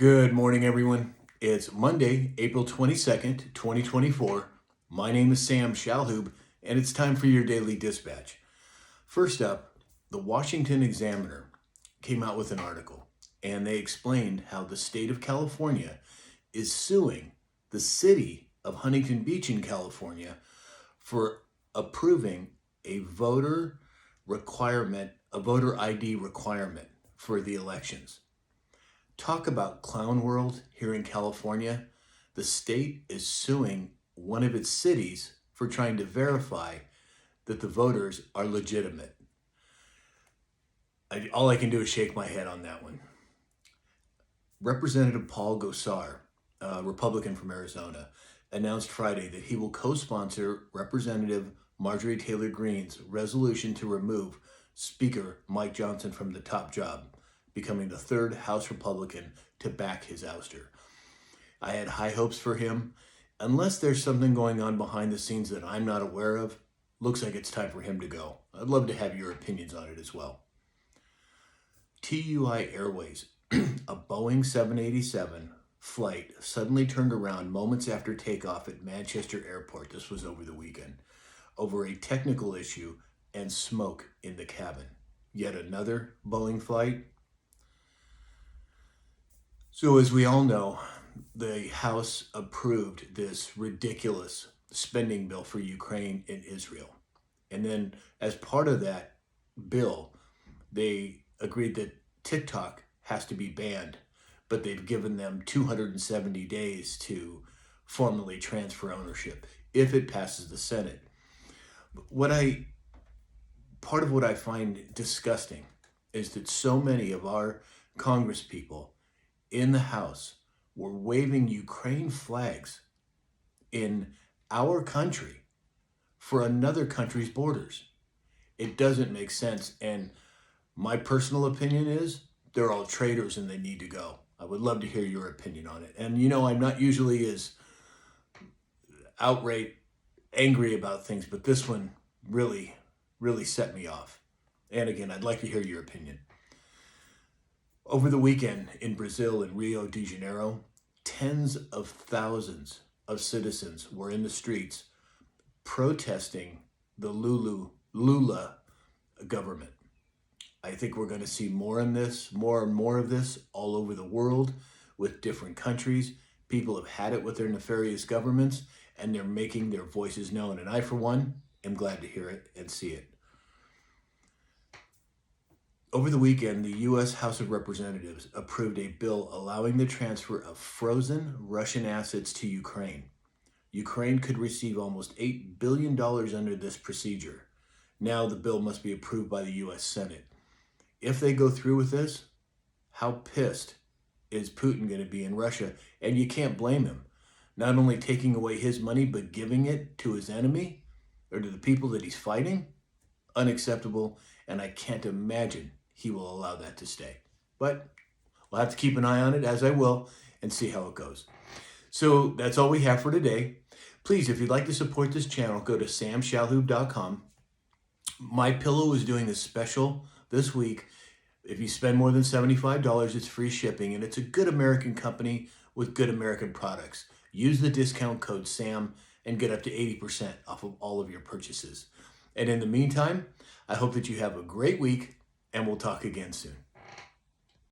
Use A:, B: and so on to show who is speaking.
A: Good morning, everyone. It's Monday, April 22nd, 2024. My name is Sam Shalhoub, and it's time for your daily dispatch. First up, the Washington Examiner came out with an article, and they explained how the state of California is suing the city of Huntington Beach in California for approving a voter ID requirement for the elections. Talk about clown world here in California. The state is suing one of its cities for trying to verify that the voters are legitimate. All I can do is shake my head on that one. Representative Paul Gosar, a Republican from Arizona, announced Friday that he will co-sponsor Representative Marjorie Taylor Greene's resolution to remove Speaker Mike Johnson from the top job, becoming the third House Republican to back his ouster. I had high hopes for him. Unless there's something going on behind the scenes that I'm not aware of, looks like it's time for him to go. I'd love to have your opinions on it as well. TUI Airways, a Boeing 787 flight suddenly turned around moments after takeoff at Manchester Airport. This was over the weekend, over a technical issue and smoke in the cabin. Yet another Boeing flight. So as we all know, the House approved this ridiculous spending bill for Ukraine and Israel. And then as part of that bill, they agreed that TikTok has to be banned, but they've given them 270 days to formally transfer ownership if it passes the Senate. Part of what I find disgusting is that so many of our congresspeople in the House were waving Ukraine flags in our country for another country's borders. It doesn't make sense, and my personal opinion is they're all traitors and they need to go. I would love to hear your opinion on it. And I'm not usually as outright angry about things, but this one really set me off. And again, I'd like to hear your opinion. Over the weekend in Brazil and Rio de Janeiro, tens of thousands of citizens were in the streets protesting the Lula government. I think we're going to see more and more of this all over the world with different countries. People have had it with their nefarious governments, and they're making their voices known. And I, for one, am glad to hear it and see it. Over the weekend, the U.S. House of Representatives approved a bill allowing the transfer of frozen Russian assets to Ukraine. Ukraine could receive almost $8 billion under this procedure. Now the bill must be approved by the U.S. Senate. If they go through with this, how pissed is Putin going to be in Russia? And you can't blame him. Not only taking away his money, but giving it to his enemy or to the people that he's fighting? Unacceptable, and I can't imagine he will allow that to stay. But we'll have to keep an eye on it, as I will, and see how it goes. So that's all we have for today. Please, if you'd like to support this channel, go to samshalhoub.com. My Pillow is doing a special this week. If you spend more than $75, it's free shipping, and it's a good American company with good American products. Use the discount code SAM and get up to 80% off of all of your purchases. And in the meantime, I hope that you have a great week, and we'll talk again soon.